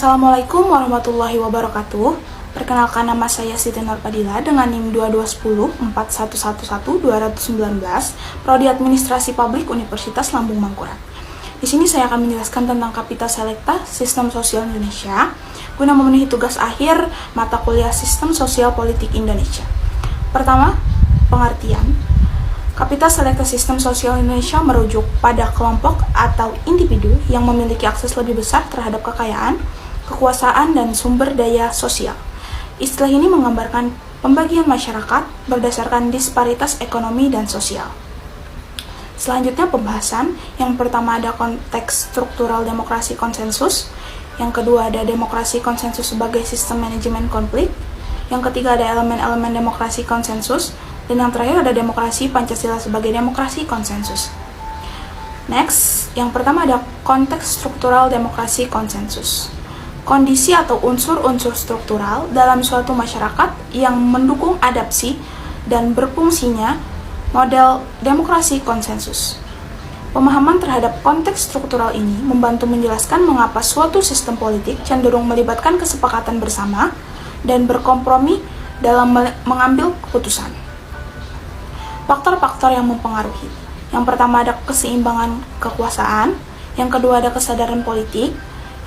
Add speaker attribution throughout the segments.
Speaker 1: Assalamualaikum warahmatullahi wabarakatuh. Perkenalkan, nama saya Siti Nurpadila dengan NIM 22104111-219, Prodi Administrasi Publik Universitas Lambung Mangkurat. Di sini saya akan menjelaskan tentang Kapita Selecta Sistem Sosial Indonesia guna memenuhi tugas akhir mata kuliah Sistem Sosial Politik Indonesia. Pertama, pengertian. Kapita Selecta Sistem Sosial Indonesia merujuk pada kelompok atau individu yang memiliki akses lebih besar terhadap kekayaan, kekuasaan, dan sumber daya sosial. Istilah ini menggambarkan pembagian masyarakat berdasarkan disparitas ekonomi dan sosial. Selanjutnya pembahasan. Yang pertama ada konteks struktural demokrasi konsensus. Yang kedua ada demokrasi konsensus sebagai sistem manajemen konflik. Yang ketiga ada elemen-elemen demokrasi konsensus. Dan yang terakhir ada demokrasi Pancasila sebagai demokrasi konsensus. Next, yang pertama ada konteks struktural demokrasi konsensus. Kondisi atau unsur-unsur struktural dalam suatu masyarakat yang mendukung adaptasi dan berfungsinya model demokrasi konsensus. Pemahaman terhadap konteks struktural ini membantu menjelaskan mengapa suatu sistem politik cenderung melibatkan kesepakatan bersama dan berkompromi dalam mengambil keputusan. Faktor-faktor yang mempengaruhi. Yang pertama ada keseimbangan kekuasaan, yang kedua ada kesadaran politik,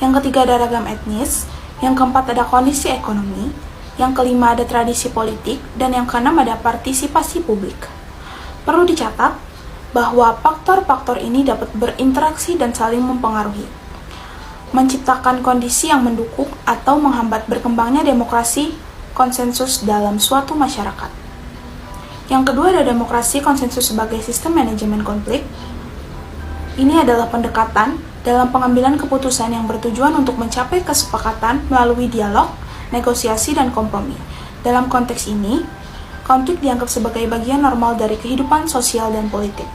Speaker 1: yang ketiga ada ragam etnis, yang keempat ada kondisi ekonomi, yang kelima ada tradisi politik, dan yang keenam ada partisipasi publik. Perlu dicatat bahwa faktor-faktor ini dapat berinteraksi dan saling mempengaruhi, menciptakan kondisi yang mendukung atau menghambat berkembangnya demokrasi konsensus dalam suatu masyarakat. Yang kedua ada demokrasi konsensus sebagai sistem manajemen konflik. Ini adalah pendekatan dalam pengambilan keputusan yang bertujuan untuk mencapai kesepakatan melalui dialog, negosiasi, dan kompromi. Dalam konteks ini, konflik dianggap sebagai bagian normal dari kehidupan sosial dan politik.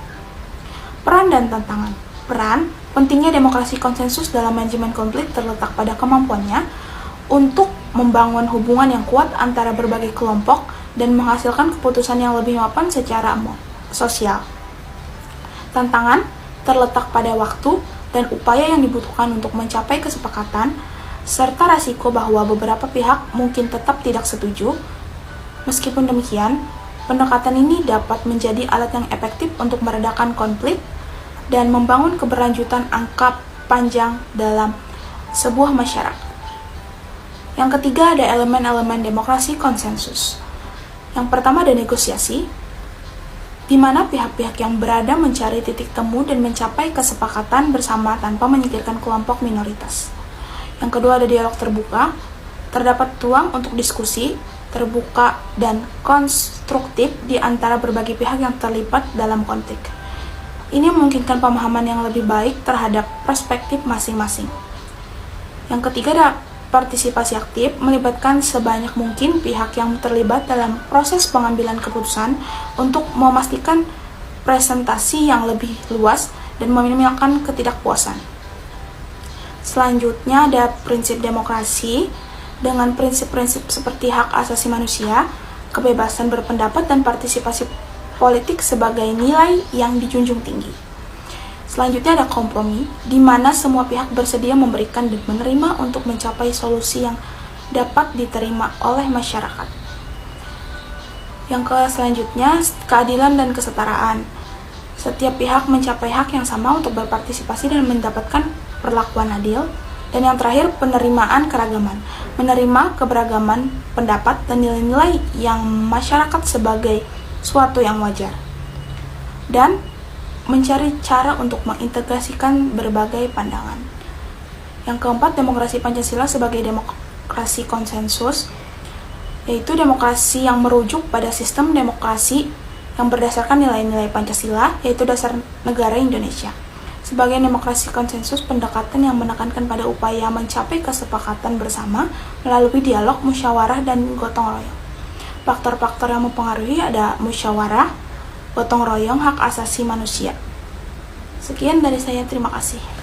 Speaker 1: Peran dan tantangan. Peran, pentingnya demokrasi konsensus dalam manajemen konflik terletak pada kemampuannya untuk membangun hubungan yang kuat antara berbagai kelompok dan menghasilkan keputusan yang lebih mapan secara sosial. Tantangan terletak pada waktu dan upaya yang dibutuhkan untuk mencapai kesepakatan, serta risiko bahwa beberapa pihak mungkin tetap tidak setuju. Meskipun demikian, pendekatan ini dapat menjadi alat yang efektif untuk meredakan konflik dan membangun keberlanjutan angka panjang dalam sebuah masyarakat. Yang ketiga ada elemen-elemen demokrasi konsensus. Yang pertama ada negosiasi, di mana pihak-pihak yang berada mencari titik temu dan mencapai kesepakatan bersama tanpa menyingkirkan kelompok minoritas. Yang kedua ada dialog terbuka, terdapat ruang untuk diskusi, terbuka dan konstruktif di antara berbagai pihak yang terlibat dalam konflik. Ini memungkinkan pemahaman yang lebih baik terhadap perspektif masing-masing. Yang ketiga ada partisipasi aktif, melibatkan sebanyak mungkin pihak yang terlibat dalam proses pengambilan keputusan untuk memastikan presentasi yang lebih luas dan meminimalkan ketidakpuasan. Selanjutnya ada prinsip demokrasi dengan prinsip-prinsip seperti hak asasi manusia, kebebasan berpendapat, dan partisipasi politik sebagai nilai yang dijunjung tinggi. Selanjutnya ada kompromi, di mana semua pihak bersedia memberikan dan menerima untuk mencapai solusi yang dapat diterima oleh masyarakat. Yang selanjutnya, keadilan dan kesetaraan. Setiap pihak mencapai hak yang sama untuk berpartisipasi dan mendapatkan perlakuan adil. Dan yang terakhir, penerimaan keragaman. Menerima keberagaman pendapat dan nilai-nilai yang masyarakat sebagai suatu yang wajar. Dan mencari cara untuk mengintegrasikan berbagai pandangan. Yang keempat, demokrasi Pancasila sebagai demokrasi konsensus, yaitu demokrasi yang merujuk pada sistem demokrasi yang berdasarkan nilai-nilai Pancasila, yaitu dasar negara Indonesia. Sebagai demokrasi konsensus, pendekatan yang menekankan pada upaya mencapai kesepakatan bersama melalui dialog, musyawarah, dan gotong royong. Faktor-faktor yang mempengaruhi ada musyawarah, gotong royong, hak asasi manusia. Sekian dari saya, terima kasih.